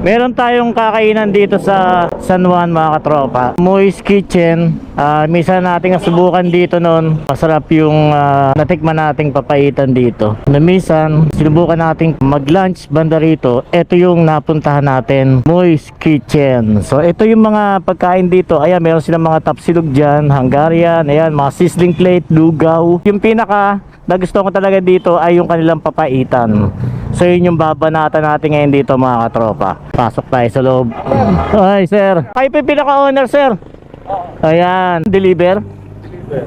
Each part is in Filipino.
Meron tayong kakainan dito sa San Juan mga katropa. Moist Kitchen. Minsan nating nasubukan dito noon. Masarap yung natikman nating papaitan dito. Na minsan sinubukan nating mag-lunch banda rito. Ito yung napuntahan natin, Moist Kitchen. So ito yung mga pagkain dito. Ayan, meron silang mga tapsilog dyan, Hungarian, ayan, mga sizzling plate, lugaw. Yung pinaka nagustuhan ko talaga dito ay yung kanilang papaitan. So yun yung babanatan natin ngayon dito mga katropa. Pasok tayo sa loob. Ay sir, kayo pa yung pinaka-owner sir? Ayan, deliver?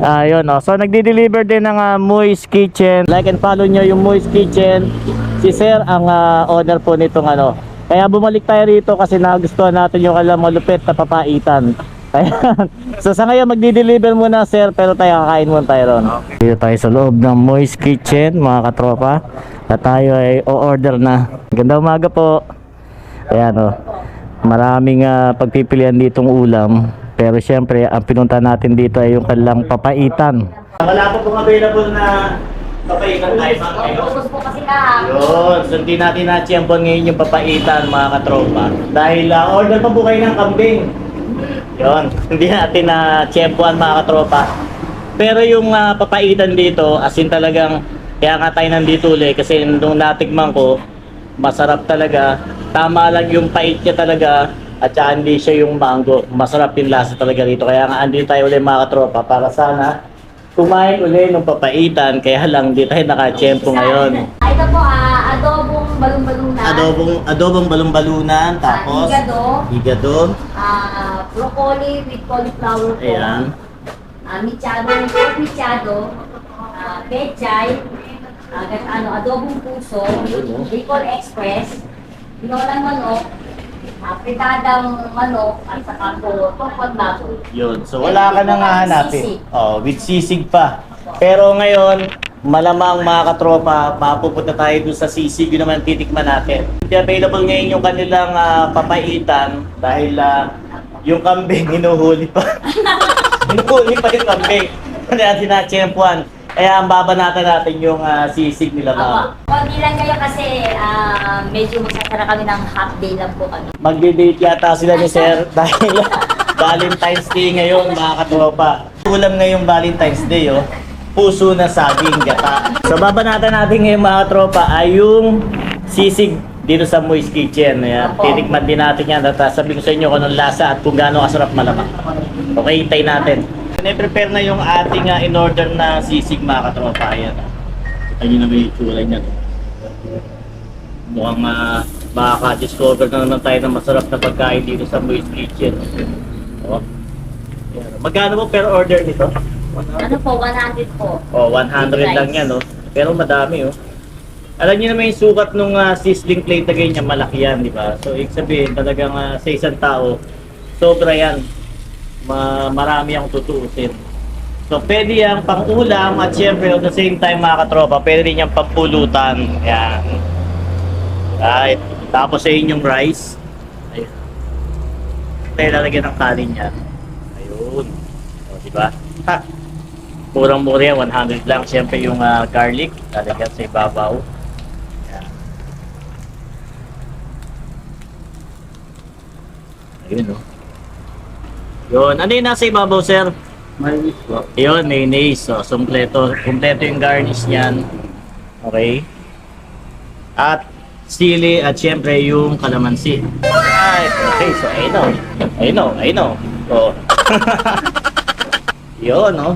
Ayun oh. So nagdi-deliver din ng Moist Kitchen. Like and follow nyo yung Moist Kitchen. Si sir ang owner po nitong ano. Kaya bumalik tayo rito kasi nagustuhan natin yung kanilang malupit na papaitan. Ayan. So sa ngayon magdi-deliver muna sir, pero tayo kakain muna tayo ron. Dito tayo sa loob ng Moist Kitchen mga katropa. At tayo ay o-order na. Ganda umaga po. Ayan o. Maraming pagpipilian ditong ulam. Pero syempre ang pinunta natin dito ay yung kanilang papaitan. Wala po pong available na papaitan tayo mga kayo. Yun. So hindi natin na-champion ngayon yung papaitan mga katropa. Dahil order pa po kayo ng kambing. Yun, hindi natin na tsempuan mga katropa. Pero yung papaitan dito, as in talagang, kaya nga tayo nandito ulit kasi nung natikman ko, masarap talaga. Tama lang yung pait niya talaga at saka hindi siya yung mango. Masarap yung lasa talaga dito. Kaya nga andito tayo ulit mga katropa para sana kumain ulit ng papaitan. Kaya lang hindi tayo nakatsempo ngayon. Ito po, adobong balon-balunan. Adobong balon-balunan, tapos higado, broccoli with cauliflower po. ayan. Pork michado, pechay, adobong puso, Bicol Express, binolang manok, pritadang manok, at saka po tungkol baboy. Yun. So wala ka nang hahanapin. Oh, with sisig pa. Pero ngayon, malamang mga katropa, mapupunta tayo dun sa sisig, yun naman titikman natin. Hindi available ngayon yung kanilang papaitan dahil yung kambing hinuhuli pa. Hinuhuli pa yung kambing. Kaya sinatsempuan. Kaya ang babanatan natin yung sisig nila mga. Hindi lang kayo kasi medyo magsasara kami ng half day lang po kami. Magde-date yata sila ni Sir dahil Valentine's Day ngayon mga katropa. Ulam ngayong Valentine's Day oh. Puso na saging gata. So babanatan natin ngayon mga tropa ay yung sisig dito sa Moist Kitchen. Ayan. Titikman din natin yan at sabihin ko sa inyo kung anong lasa at kung gaano kasarap malamang. Okay, hintay natin. Prepare na yung ating in-order na sisig mga katropa. Ayan. Ayun na may itsura niya. Mukhang makaka-discover na naman tayo ng masarap na pagkain dito sa Moist Kitchen. Oh. Ayan. Magkano po per order nito? Ano po, 100 po. Oh, 100 lang yan, no? Pero madami, oh. Alam niyo naman yung sukat nung sizzling plate na ganyan, malaki yan, di ba? So, ibig sabihin, talagang sa isang tao, sobra yan. Marami ang tutuusin. So, pwede yung pang-ulam at syempre, at the same time, mga katropa, pwede rin yung pang-pulutan. Yan. Right. Tapos sa inyong rice. Ayun. Tayo lalagyan ng kanin yan. Ayun. O, di ba? Ha! Murang-mura yan, 100 lang. Siyempre yung garlic, lalagyan sa ibabaw. Ayan. Ayun, no? Yun. Ano yung nasa ibabaw, sir? Mayonnaise po. Yun, mayonnaise. So, kumpleto yung garnish niyan. Okay. At sili at siyempre yung kalamansi. Alright. Okay, so I know. So, yun, no?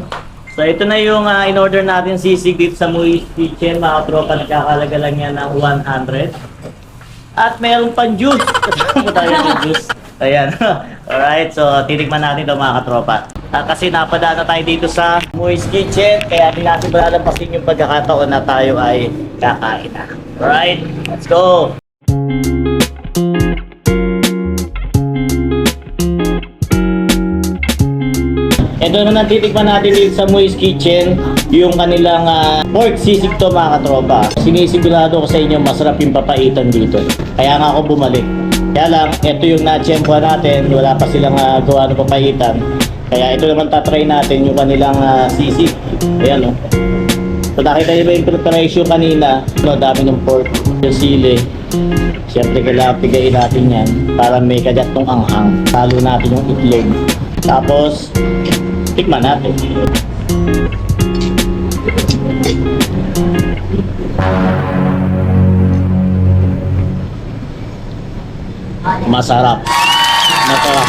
So ito na yung in-order natin sisig dito sa Moist Kitchen. Mga tropa, nagkakalaga lang yan ng 100. At meron pang juice. Kasama tayo ng juice. Ayan. Alright, so titikman natin ito mga katropa. Kasi napadaan na tayo dito sa Moist Kitchen. Kaya hindi natin malalampasin yung pagkakataon na tayo ay kakain na. Alright, let's go! Ito na natitikman natin dito sa Moist Kitchen, yung kanilang pork sisig to mga katropa. Sinisigurado ko sa inyo masarap yung papaitan dito. Kaya nga ako bumalik. Kaya lang, ito yung na-tsempuan natin, wala pa silang gawa ng papaitan. Kaya ito naman tatry natin yung kanilang sisig. Ayan o. So nakita niyo ba yung preparation kanina? No, dami ng pork, yung sili. Siyempre kailangan pigayin natin yan para may kagat tong anghang. Talo natin yung itlog. Tapos, tikman natin. Masarap. Masarap.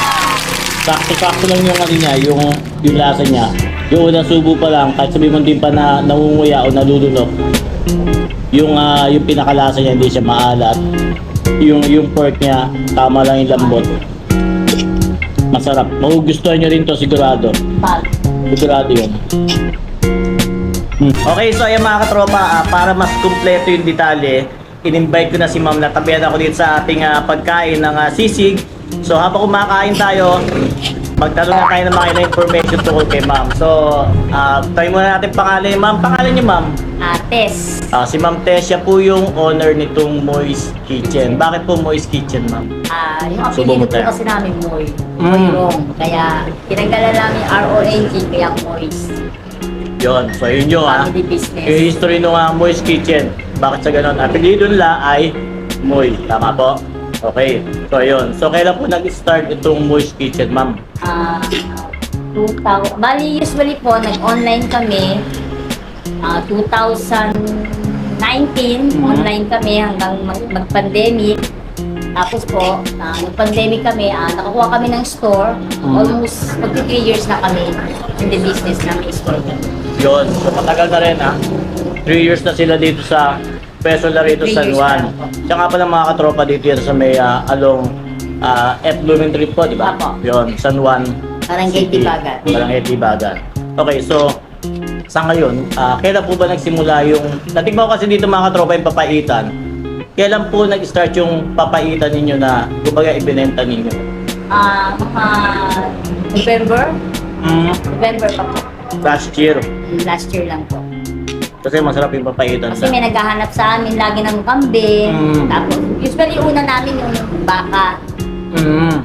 Sakto-sakto lang yung ano niya, yung lasa niya. Yung unang subo pa lang, kahit sabihin mo din pa na nangunguya o nalulunok, yung pinakalasa niya hindi siya maalat. Yung pork niya, tama lang yung lambot. Masarap. Magugustuhan nyo rin to sigurado. Pag. Sigurado yun. Okay, so ayan mga katropa, para mas kumpleto yung detalye, in-invite ko na si ma'am na tabihan ako dito sa ating pagkain ng sisig. So habang kumakain tayo, magtanong na tayo ng mga information tungkol kay ma'am. So, tayo muna natin pangalan ni ma'am. Pangalan niyo ma'am? Tess. Si Ma'am Tess, siya po yung owner nitong Moist Kitchen. Bakit po Moist Kitchen, ma'am? Yung Subo mo apelido po tayo. kasi namin Moy. Moyrong. Kaya pinagdala namin R-O-N-G, kaya Moist. Yun. So, yun yung Family business. yung history ng Moist Kitchen. Bakit sa ganun? Apelido nila ay Moy. Tama po? Okay. So, yun. So, kailan po nag-start itong Moist Kitchen, ma'am? 2000. Bali, usually po, nag-online kami. 2019, online kami hanggang mag-pandemic. Tapos po, nung pandemic kami, nakakuha kami ng store. Almost 3 years na kami in the business namin store. Yun. So, matagal na rin, 3 years na sila dito sa Peso Laredo, 3 San years Juan. na po. Tsaka pala mga katropa dito yan sa may along F. Blooming Street po, di ba? Apo. Yun, San Juan Barangay City. Tibagan. Barangay Tibagan. Okay, so sa ngayon, kailan po ba nagsimula yung, natigman ko kasi dito mga katropa yung papaitan. Kailan po nag-start yung papaitan ninyo na kumbaga ibinenta ninyo? Mga November pa po. Last year. Last year lang po. Kasi masarap yung papaitan Kasi may naghahanap sa amin lagi ng kambing. Tapos, usually una namin yung baka.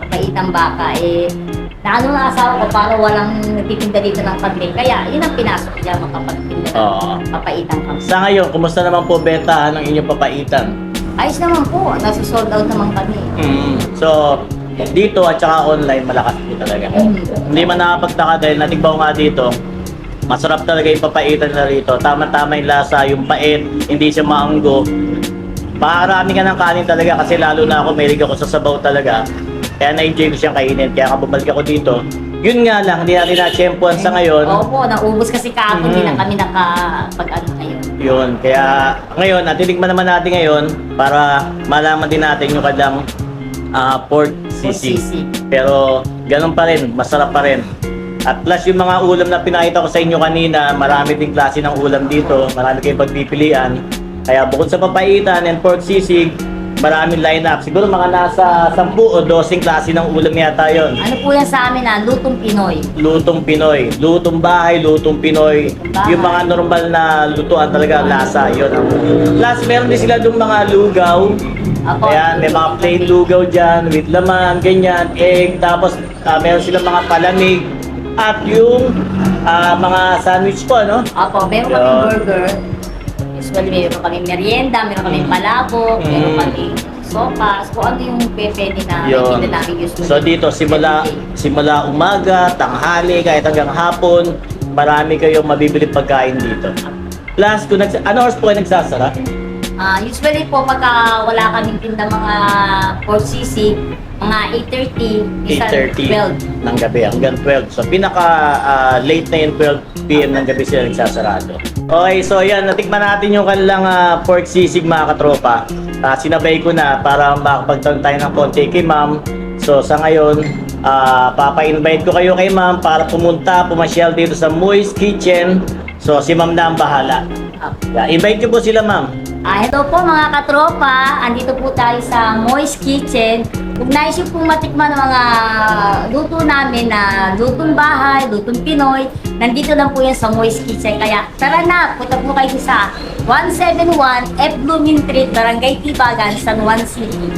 Papaitang baka. Naano ng asawa ko para walang nagtitinda dito ng kambing. Kaya, yun ang pinasok niya makapagtinda Oo. ng papaitang kambing. Sa ngayon, kumusta naman po bentahan ng inyong papaitan? Ayos naman po. Nasa sold out naman kami. So, dito at saka online, malakas po talaga. Hindi man nakapagtaka dahil natigbaw nga dito, masarap talaga yung papaitan na rito. Tama-tama yung lasa, yung pait, hindi siya maanggo. Pakarami ka ng kanin talaga kasi lalo na ako, mahilig ako sa sabaw talaga. Kaya na-enjoy ko siyang kainin, kaya kababalik ako dito. Yun nga lang, hindi natin na-tsempuan sa ngayon. Opo, naubos kasi kahapon din na kami nakapag-ano ngayon. Yun, kaya ngayon, natitikman naman natin ngayon para malaman din natin yung kanilang pork sisig. Pero ganun pa rin, masarap pa rin. At plus yung mga ulam na pinakita ko sa inyo kanina, marami ding klase ng ulam dito, marami kayong pagpipilian. Kaya bukod sa papaitan and pork sisig, maraming line-up. Siguro mga nasa 10 o 12 klase ng ulam yata yun. Ano po yan sa amin lutong Pinoy. Lutong Pinoy, lutong bahay, lutong Pinoy. Bahay. Yung mga normal na lutuan talaga, lasa, yun ang. Plus, meron din sila doon mga lugaw. Apo. Ayan, may mga plain lugaw dyan, with laman, ganyan, egg. Tapos, meron silang mga palamig. At yung mga sandwich po, no? Opo, meron Yun. kaming burger. Usually, meron kaming merienda, meron kaming palabok, meron kaming sopas, kung ano yung pwede na Yun. nakikita namin usually. So dito, simula umaga, tanghali, kahit hanggang hapon, marami kayong mabibili pagkain dito. Plus, kung ano oras po kayo nagsasara? Usually po, pagka wala kaming tinda mga pork sisig, mga 8:30, minsan 8:30 ng gabi hanggang 12. So pinaka late na yung 12 PM ng gabi sila nagsasarado. Okay, so yan, natikman natin yung kanilang pork sisig mga katropa. Sinabay ko na para makapagtanong tayo ng konti kay ma'am. So sa ngayon, papa-invite ko kayo kay ma'am para pumasyal dito sa Moist Kitchen. So si ma'am na ang bahala. Invite niyo po sila ma'am. Hello po mga katropa, andito po tayo sa Moist Kitchen. Kung nais yung pong matikman ng mga luto namin na lutong bahay, lutong Pinoy, nandito lang po yan sa Moist Kitchen. Kaya tara na, punta po kayo sa 171 F. Blooming Street, Barangay Tibagan, San Juan City.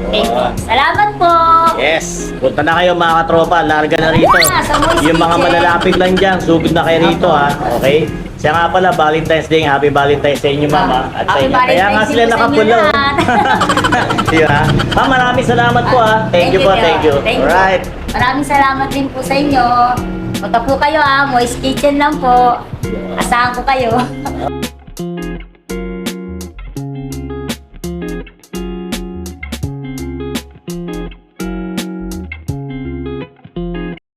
Okay po. Salamat po. Yes. Punta na kayo mga katropa. Larga na rito. Yeah, sa Moist Yung mga Kitchen. malalapit lang dyan, sugod na kayo rito ha. Okay? Siya nga pala, Valentine's Day. Happy Valentine's sa inyo, mama. At sa Happy inyo. Kaya nga Valentine's sila Day po sa inyo nakapula. lahat. Diba? Ma'am, maraming salamat po ha. Thank you po, thank you. Thank you. Alright. Maraming salamat din po sa inyo. Punta po kayo Moist Kitchen lang po. Asahan ko kayo.